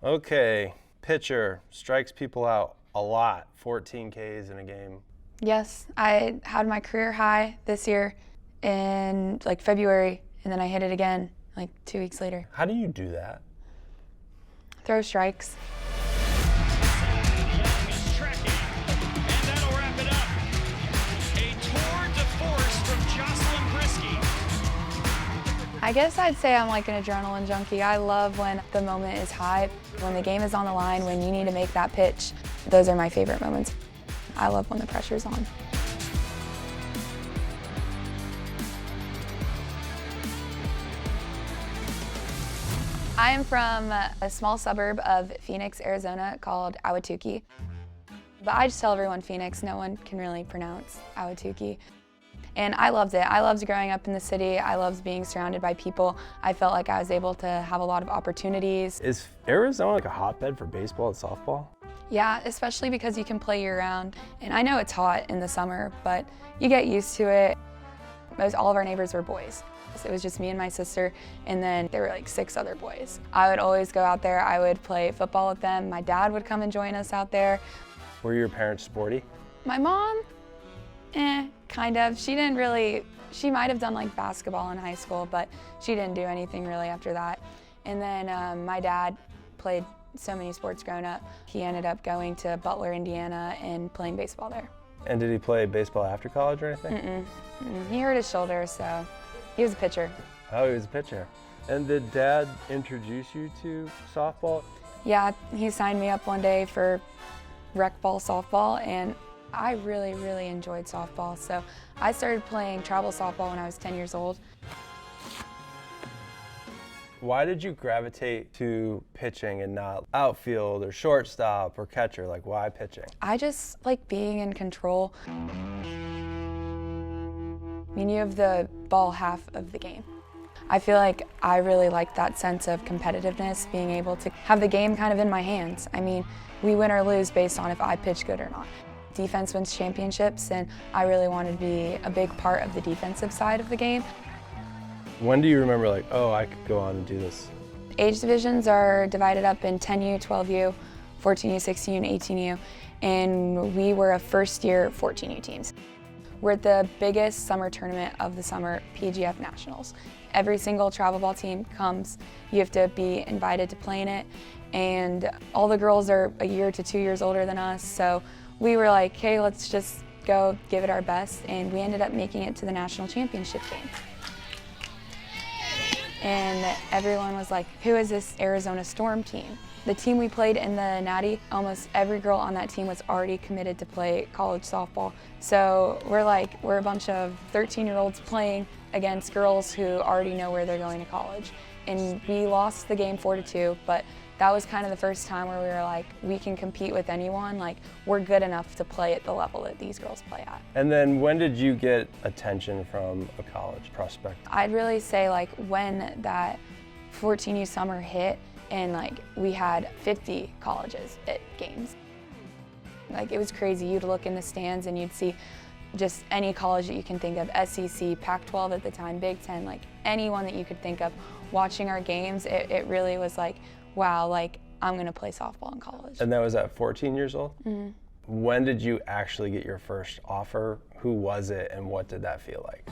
Okay, pitcher strikes people out a lot, 14 Ks in a game. Yes, I had my career high this year in like February, and then I hit it again like 2 weeks later. How do you do that? Throw strikes. Is tracking, and that'll wrap it up. A tour de force from Jocelyn Briski. I guess I'd say I'm like an adrenaline junkie. I love when the moment is high, when the game is on the line, when you need to make that pitch. Those are my favorite moments. I love when the pressure's on. I am from a small suburb of Phoenix, Arizona called Ahwatukee. But I just tell everyone Phoenix, no one can really pronounce Ahwatukee. And I loved it. I loved growing up in the city. I loved being surrounded by people. I felt like I was able to have a lot of opportunities. Is Arizona like a hotbed for baseball and softball? Yeah, especially because you can play year-round. And I know it's hot in the summer, but you get used to it. All of our neighbors were boys. So it was just me and my sister, and then there were like 6 other boys. I would always go out there. I would play football with them. My dad would come and join us out there. Were your parents sporty? My mom, kind of. She might have done like basketball in high school, but she didn't do anything really after that. And then my dad played so many sports growing up. He ended up going to Butler, Indiana, and playing baseball there. And did he play baseball after college or anything? He hurt his shoulder, so he was a pitcher. Oh, he was a pitcher. And did Dad introduce you to softball? Yeah, he signed me up one day for rec ball softball, and I really, really enjoyed softball. So I started playing travel softball when I was 10 years old. Why did you gravitate to pitching and not outfield or shortstop or catcher? Like, why pitching? I just like being in control. I mean, you have the ball half of the game. I feel like I really like that sense of competitiveness, being able to have the game kind of in my hands. I mean, we win or lose based on if I pitch good or not. Defense wins championships, and I really wanted to be a big part of the defensive side of the game. When do you remember like, oh, I could go on and do this? Age divisions are divided up in 10U, 12U, 14U, 16U, and 18U, and we were a first-year 14U teams. We're at the biggest summer tournament of the summer, PGF Nationals. Every single travel ball team comes. You have to be invited to play in it, and all the girls are a year to 2 years older than us, so we were like, hey, let's just go give it our best, and we ended up making it to the national championship game. And everyone was like, who is this Arizona Storm team? The team we played in the Natty, almost every girl on that team was already committed to play college softball. So we're a bunch of 13-year-olds playing against girls who already know where they're going to college. And we lost the game 4-2, but that was kind of the first time where we were like, we can compete with anyone. Like, we're good enough to play at the level that these girls play at. And then when did you get attention from a college prospect? I'd really say like when that 14U summer hit, and like we had 50 colleges at games. Like, it was crazy. You'd look in the stands and you'd see just any college that you can think of, SEC, Pac-12 at the time, Big Ten, like anyone that you could think of. Watching our games, it really was like, wow, like I'm gonna play softball in college. And that was at 14 years old? Mm-hmm. When did you actually get your first offer? Who was it, and what did that feel like?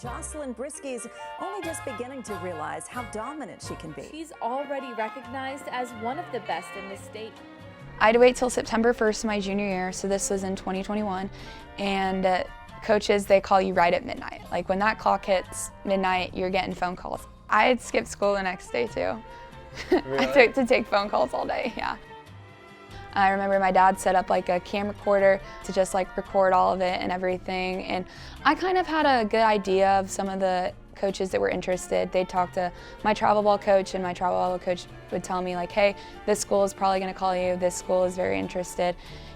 Jocelyn Briski is only just beginning to realize how dominant she can be. She's already recognized as one of the best in the state. I had to wait till September 1st my junior year, so this was in 2021, and coaches, they call you right at midnight. Like, when that clock hits midnight, you're getting phone calls. I had skipped school the next day too. Really? I took to take phone calls all day, yeah. I remember my dad set up like a camcorder to just like record all of it and everything, and I kind of had a good idea of some of the coaches that were interested. They'd talk to my travel ball coach, and my travel ball coach would tell me like, hey, this school is probably gonna call you, this school is very interested.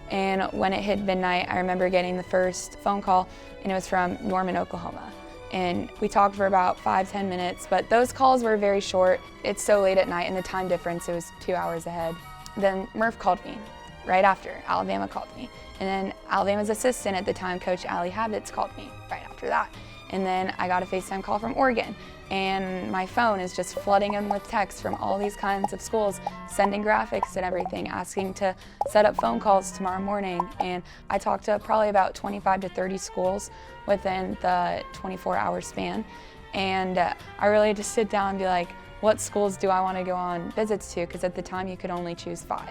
And when it hit midnight, I remember getting the first phone call, and it was from Norman, Oklahoma. And we talked for about 5-10 minutes, but those calls were very short. It's so late at night, and the time difference, it was 2 hours ahead. Then Murph called me right after. Alabama called me. And then Alabama's assistant at the time, Coach Allie Habitz, called me right after that. And then I got a FaceTime call from Oregon, and my phone is just flooding in with texts from all these kinds of schools, sending graphics and everything, asking to set up phone calls tomorrow morning. And I talked to probably about 25 to 30 schools within the 24-hour span. And I really had to sit down and be like, what schools do I want to go on visits to? Because at the time you could only choose 5.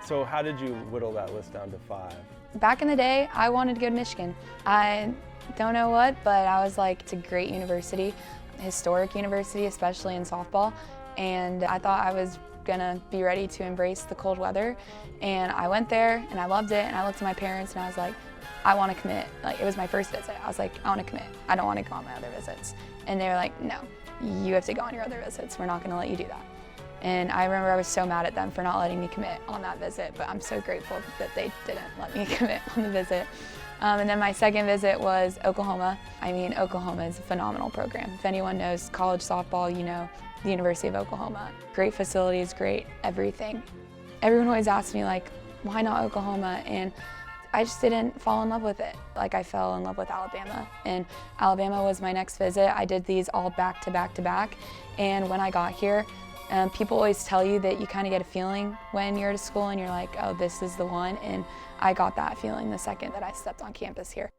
So how did you whittle that list down to 5? Back in the day, I wanted to go to Michigan. I don't know what, but I was like, it's a great university, historic university, especially in softball. And I thought I was gonna be ready to embrace the cold weather. And I went there and I loved it. And I looked at my parents and I was like, I want to commit. Like, it was my first visit. I was like, I want to commit. I don't want to go on my other visits. And they were like, no, you have to go on your other visits. We're not gonna let you do that. And I remember I was so mad at them for not letting me commit on that visit, but I'm so grateful that they didn't let me commit on the visit. And then my second visit was Oklahoma. I mean, Oklahoma is a phenomenal program. If anyone knows college softball, you know the University of Oklahoma. Great facilities, great everything. Everyone always asks me, like, why not Oklahoma? And I just didn't fall in love with it. Like, I fell in love with Alabama, and Alabama was my next visit. I did these all back to back to back, and when I got here, people always tell you that you kind of get a feeling when you're at a school and you're like, oh, this is the one, and I got that feeling the second that I stepped on campus here.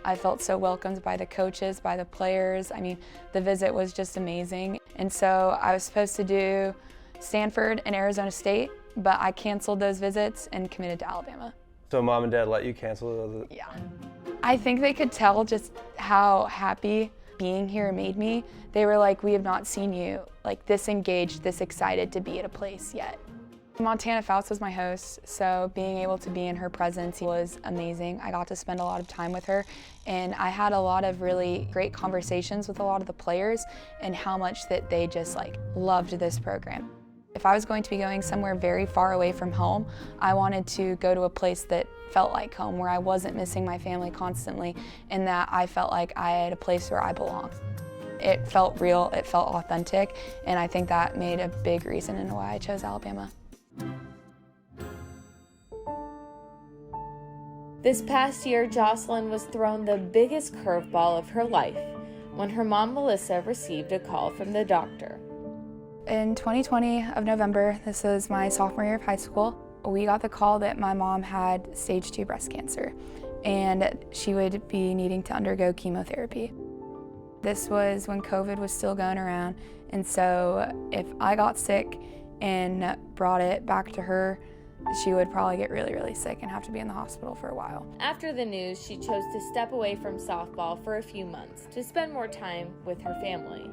I felt so welcomed by the coaches, by the players. I mean, the visit was just amazing. And so I was supposed to do Stanford and Arizona State, but I canceled those visits and committed to Alabama. So mom and dad let you cancel those? Yeah. I think they could tell just how happy being here made me. They were like, we have not seen you like this engaged, this excited to be at a place yet. Montana Faust was my host, so being able to be in her presence was amazing. I got to spend a lot of time with her, and I had a lot of really great conversations with a lot of the players and how much that they just like loved this program. If I was going to be going somewhere very far away from home, I wanted to go to a place that felt like home, where I wasn't missing my family constantly, and that I felt like I had a place where I belonged. It felt real, it felt authentic, and I think that made a big reason into why I chose Alabama. This past year, Jocelyn was thrown the biggest curveball of her life when her mom, Melissa, received a call from the doctor. In 2020 of November, this was my sophomore year of high school, we got the call that my mom had stage 2 breast cancer and she would be needing to undergo chemotherapy. This was when COVID was still going around, and so if I got sick and brought it back to her, she would probably get really, really sick and have to be in the hospital for a while. After the news, she chose to step away from softball for a few months to spend more time with her family.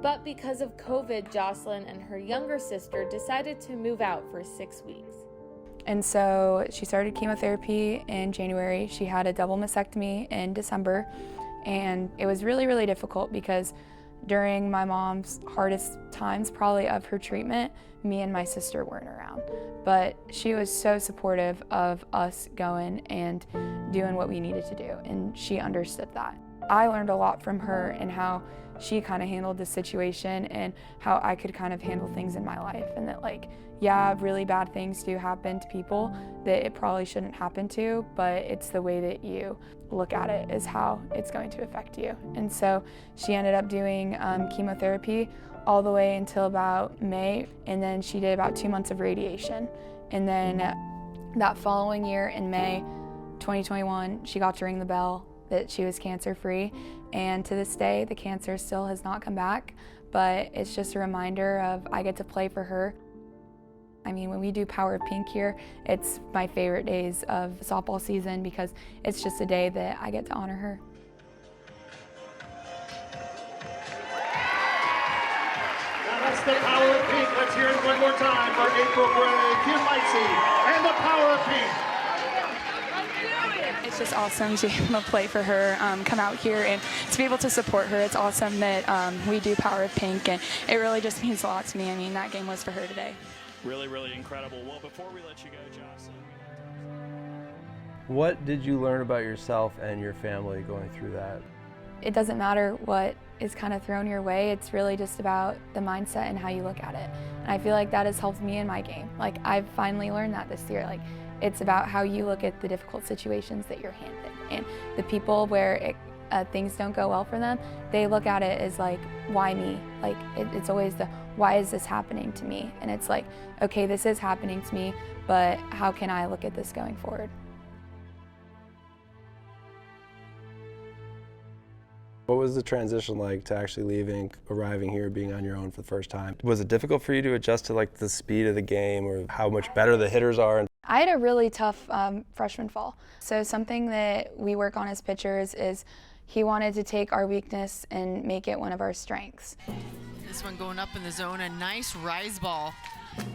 But because of COVID, Jocelyn and her younger sister decided to move out for 6 weeks. And so she started chemotherapy in January. She had a double mastectomy in December. And it was really, really difficult because during my mom's hardest times probably of her treatment, me and my sister weren't around. But she was so supportive of us going and doing what we needed to do, and she understood that. I learned a lot from her and how she kind of handled the situation and how I could kind of handle things in my life, and that, like, yeah, really bad things do happen to people that it probably shouldn't happen to, but it's the way that you look at it is how it's going to affect you. And so she ended up doing chemotherapy all the way until about May, and then she did about 2 months of radiation. And then that following year in May 2021, she got to ring the bell that she was cancer-free, and to this day the cancer still has not come back, but it's just a reminder of I get to play for her. I mean, when we do Power of Pink here, it's my favorite days of softball season because it's just a day that I get to honor her. Now that's the Power of Pink. Let's hear it one more time for April Gray, Kim Lightsey, and the Power of Pink. It's just awesome to be able to play for her, come out here and to be able to support her. It's awesome that we do Power of Pink, and it really just means a lot to me. I mean, that game was for her today. Really, really incredible. Well, before we let you go, Jocelyn. What did you learn about yourself and your family going through that? It doesn't matter what is kind of thrown your way. It's really just about the mindset and how you look at it. And I feel like that has helped me in my game. Like, I've finally learned that this year. Like, It's about how you look at the difficult situations that you're handed. And the people where things don't go well for them, they look at it as like, why me? Like, it's always the, why is this happening to me? And it's like, okay, this is happening to me, but how can I look at this going forward? What was the transition like to actually leaving, arriving here, being on your own for the first time? Was it difficult for you to adjust to like the speed of the game or how much better the hitters are? I had a really tough freshman fall. So something that we work on as pitchers is he wanted to take our weakness and make it one of our strengths. This one going up in the zone, a nice rise ball.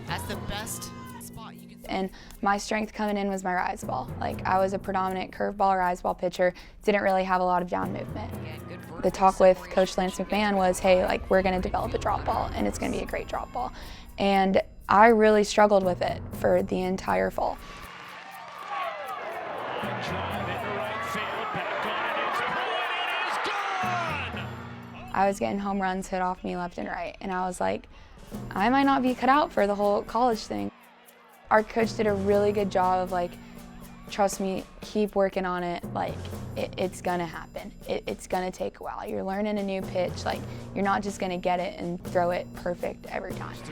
That's the best spot you can. And my strength coming in was my rise ball. Like, I was a predominant curveball, rise ball pitcher, didn't really have a lot of down movement. The talk with Coach Lance McMahon was, hey, like, we're gonna develop a drop ball and it's gonna be a great drop ball. And I really struggled with it for the entire fall. I was getting home runs hit off me left and right, and I was like, I might not be cut out for the whole college thing. Our coach did a really good job of like, trust me, keep working on it, like it's gonna happen. It's gonna take a while. You're learning a new pitch, like you're not just gonna get it and throw it perfect every time. 3-2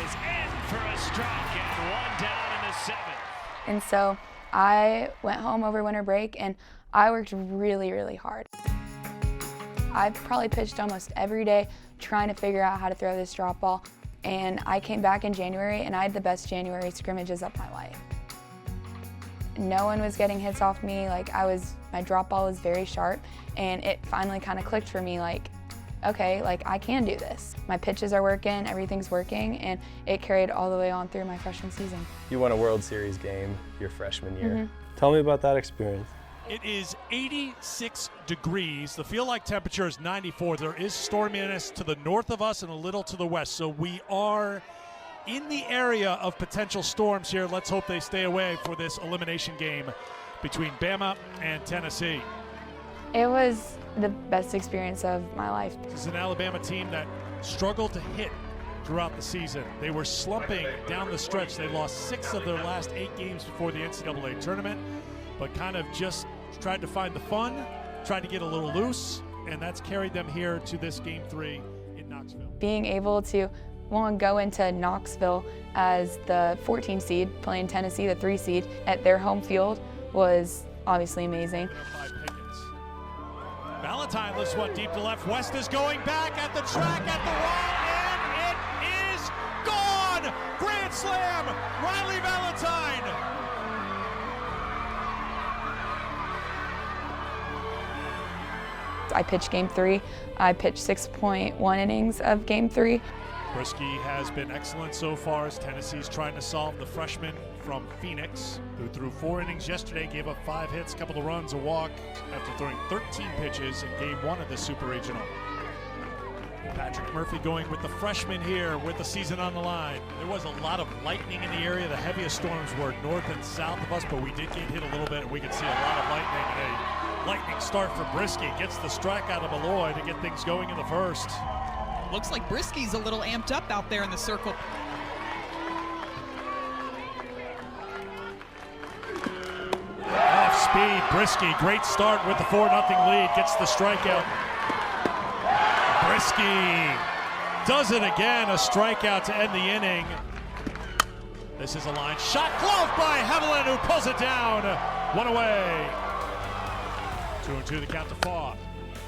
is in for a strike and one down in the seventh. And so I went home over winter break and I worked really, really hard. I probably pitched almost every day trying to figure out how to throw this drop ball. And I came back in January and I had the best January scrimmages of my life. No one was getting hits off me. Like my drop ball was very sharp and it finally kind of clicked for me like, okay, like I can do this. My pitches are working, everything's working, and it carried all the way on through my freshman season. You won a World Series game your freshman year. Tell me about that experience. It is 86 degrees. The feel-like temperature is 94. There is storminess to the north of us and a little to the west. So we are in the area of potential storms here. Let's hope they stay away for this elimination game between Bama and Tennessee. It was the best experience of my life. This is an Alabama team that struggled to hit throughout the season. They were slumping down the stretch. They lost 6 of their last 8 games before the NCAA tournament, but kind of just tried to find the fun, tried to get a little loose, and that's carried them here to this Game 3 in Knoxville. Being able to, go into Knoxville as the 14 seed, playing Tennessee, the 3 seed, at their home field was obviously amazing. Valentine lifts one deep to left. West is going back at the track at the wall, and it is gone! Grand slam, Riley Valentine! I pitched Game 3. I pitched 6.1 innings of Game 3. Briski has been excellent so far as Tennessee's trying to solve the freshman from Phoenix, who threw 4 innings yesterday, gave up 5 hits, a couple of runs, a walk, after throwing 13 pitches in Game 1 of the Super Regional. Patrick Murphy going with the freshman here with the season on the line. There was a lot of lightning in the area. The heaviest storms were north and south of us, but we did get hit a little bit, and we could see a lot of lightning. And a lightning start for Briski. Gets the strikeout of Malloy to get things going in the first. Looks like Briski's a little amped up out there in the circle. Off speed, Briski, great start with the 4-0 lead, gets the strikeout. Briski does it again, a strikeout to end the inning. This is a line shot, glove by Haviland, who pulls it down. 1 away. 2-2 the count to Faw.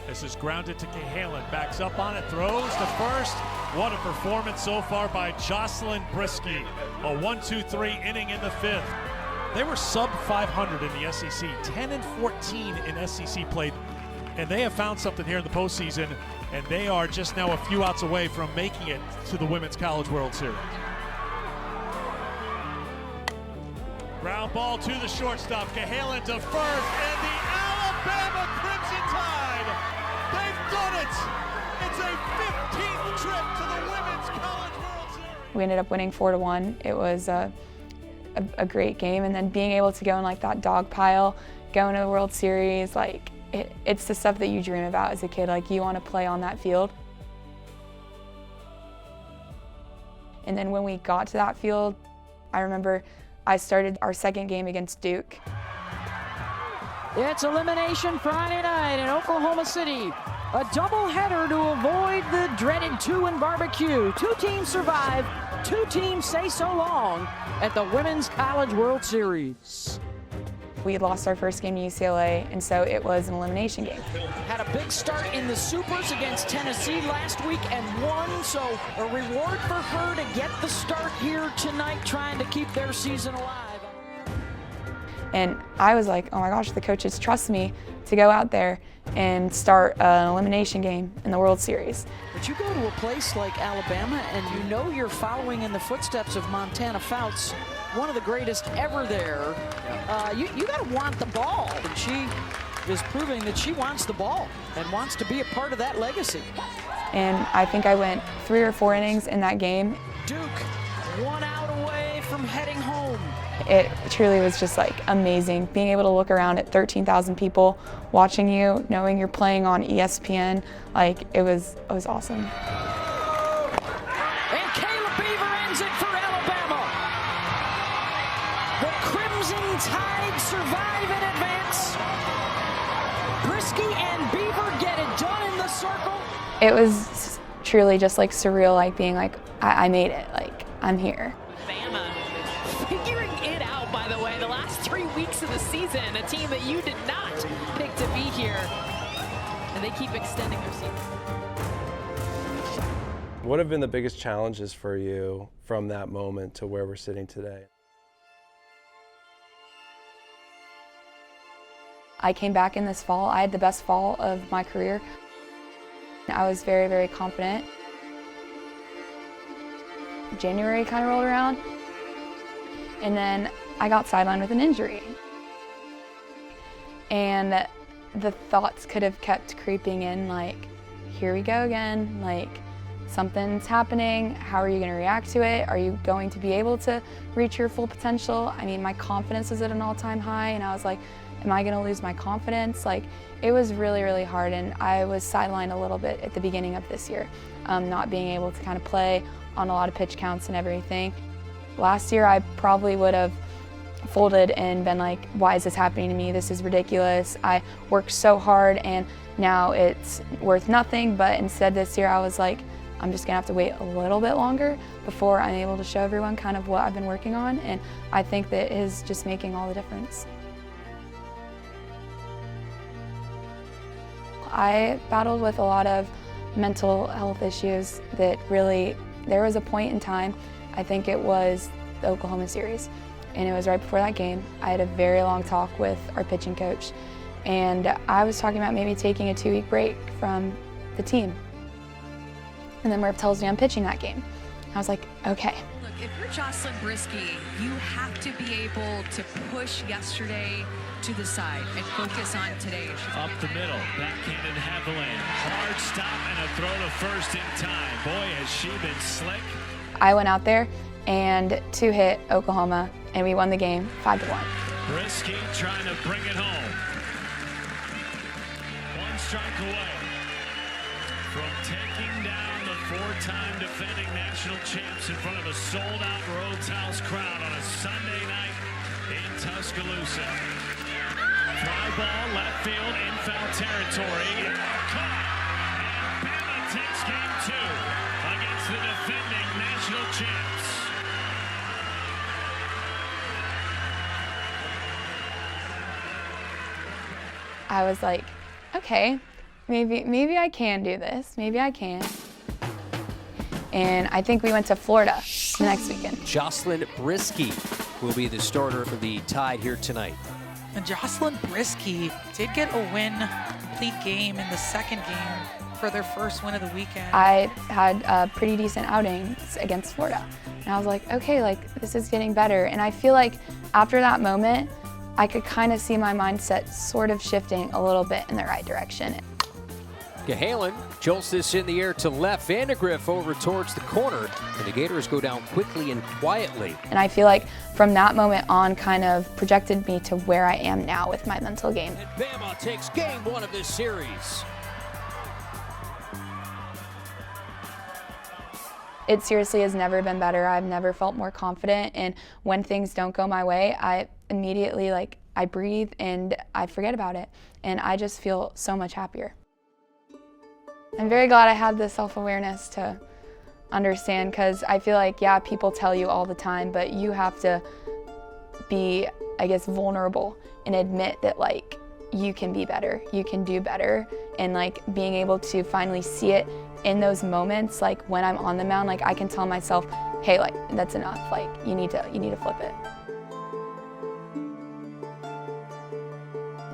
This is grounded to Cahalan, backs up on it, throws to first. What a performance so far by Jocelyn Briski. A 1-2-3 inning in the 5th. They were sub 500 in the SEC, 10-14 in SEC play, and they have found something here in the postseason, and they are just now a few outs away from making it to the Women's College World Series. Ground ball to the shortstop, Cahalan to first, and the Alabama Crimson Tide, they've done it! It's a 15th trip to the Women's College World Series. We ended up winning 4-1. It was a great game, and then being able to go in like that dog pile, going to the World Series, like it's the stuff that you dream about as a kid. Like you want to play on that field. And then when we got to that field, I remember I started our second game against Duke. It's Elimination Friday night in Oklahoma City. A doubleheader to avoid the dreaded 2 barbecue. 2 teams survive, 2 teams say so long at the Women's College World Series. We lost our first game to UCLA, and so it was an elimination game. Had a big start in the Supers against Tennessee last week and won, so a reward for her to get the start here tonight, trying to keep their season alive. And I was like, oh my gosh, the coaches trust me to go out there and start an elimination game in the World Series. But you go to a place like Alabama and you know you're following in the footsteps of Montana Fouts, one of the greatest ever there. You got to want the ball, and she is proving that she wants the ball and wants to be a part of that legacy. And I think I went 3 or 4 innings in that game. Duke 1 out away from heading home. It truly was just like amazing, being able to look around at 13,000 people watching you, knowing you're playing on ESPN. Like it was awesome. And Caleb Beaver ends it for Alabama. The Crimson Tide survive in advance. Briski and Beaver get it done in the circle. It was truly just like surreal, like being like, I made it, like I'm here. Alabama figuring it out, by the way, the last 3 weeks of the season, a team that you did not pick to be here, and they keep extending their season. What have been the biggest challenges for you from that moment to where we're sitting today? I came back in this fall. I had the best fall of my career. I was very, very confident. January kind of rolled around, and then I got sidelined with an injury. And the thoughts could have kept creeping in, like, here we go again, like, something's happening, how are you going to react to it? Are you going to be able to reach your full potential? I mean, my confidence was at an all-time high, and I was like, am I going to lose my confidence? Like, it was really, really hard, and I was sidelined a little bit at the beginning of this year, not being able to kind of play on a lot of pitch counts and everything. Last year, I probably would have folded and been like, why is this happening to me? This is ridiculous. I worked so hard and now it's worth nothing. But instead this year I was like, I'm just gonna have to wait a little bit longer before I'm able to show everyone kind of what I've been working on. And I think that is just making all the difference. I battled with a lot of mental health issues that really, there was a point in time, I think it was the Oklahoma series, and it was right before that game. I had a very long talk with our pitching coach, and I was talking about maybe taking a 2-week break from the team. And then Murph tells me I'm pitching that game. I was like, okay. Look, if you're Jocelyn Briski, you have to be able to push yesterday to the side and focus on today. Up the middle, backhanded Haviland. Hard stop and a throw to first in time. Boy, has she been slick. I went out there and 2-hit Oklahoma, and we won the game 5-1. Briski trying to bring it home. 1 strike away from taking down the 4-time defending national champs in front of a sold-out Rhodes House crowd on a Sunday night in Tuscaloosa. Fly ball, left field, in foul territory. Caught. And Bama takes game 2 against the defending national champs. I was like, okay, maybe I can do this. Maybe I can. And I think we went to Florida the next weekend. Jocelyn Briski will be the starter for the Tide here tonight. And Jocelyn Briski did get a complete game in the second game for their first win of the weekend. I had a pretty decent outings against Florida. And I was like, okay, like this is getting better. And I feel like after that moment, I could kind of see my mindset sort of shifting a little bit in the right direction. Gahalen jolts this in the air to left. Vandegrift over towards the corner. And the Gators go down quickly and quietly. And I feel like from that moment on kind of projected me to where I am now with my mental game. And Bama takes game 1 of this series. It seriously has never been better. I've never felt more confident, and when things don't go my way, I immediately, I breathe and I forget about it, and I just feel so much happier. I'm very glad I had the self-awareness to understand, because I feel like, yeah, people tell you all the time, but you have to be, I guess, vulnerable and admit that, you can be better, you can do better, and being able to finally see it in those moments, when I'm on the mound, I can tell myself, hey, that's enough, you need to flip it.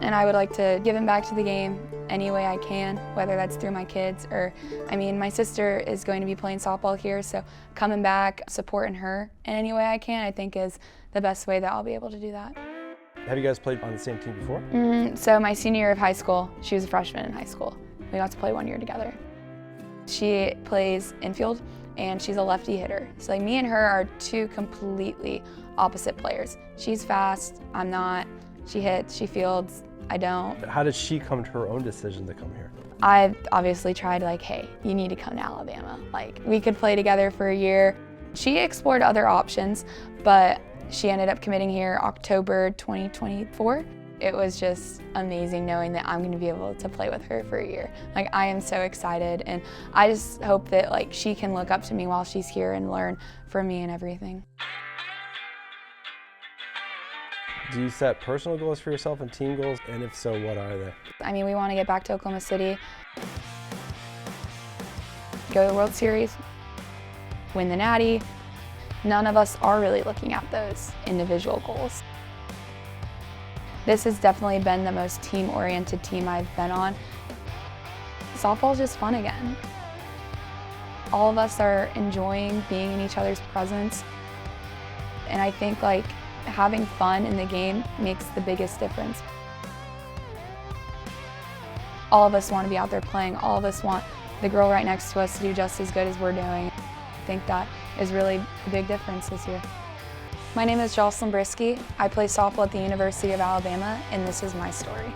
And I would like to give back to the game any way I can, whether that's through my kids or, my sister is going to be playing softball here, so coming back, supporting her in any way I can, I think is the best way that I'll be able to do that. Have you guys played on the same team before? So my senior year of high school, she was a freshman in high school. We got to play 1 year together. She plays infield, and she's a lefty hitter. So me and her are two completely opposite players. She's fast, I'm not. She hits, she fields, I don't. How did she come to her own decision to come here? I obviously tried, hey, you need to come to Alabama. We could play together for a year. She explored other options, but she ended up committing here October 2024. It was just amazing knowing that I'm going to be able to play with her for a year. I am so excited, and I just hope that she can look up to me while she's here and learn from me and everything. Do you set personal goals for yourself and team goals? And if so, what are they? We want to get back to Oklahoma City, go to the World Series, win the Natty. None of us are really looking at those individual goals. This has definitely been the most team-oriented team I've been on. Softball is just fun again. All of us are enjoying being in each other's presence, and I think having fun in the game makes the biggest difference. All of us want to be out there playing. All of us want the girl right next to us to do just as good as we're doing. I think that is really a big difference this year. My name is Jocelyn Briski. I play softball at the University of Alabama, and this is my story.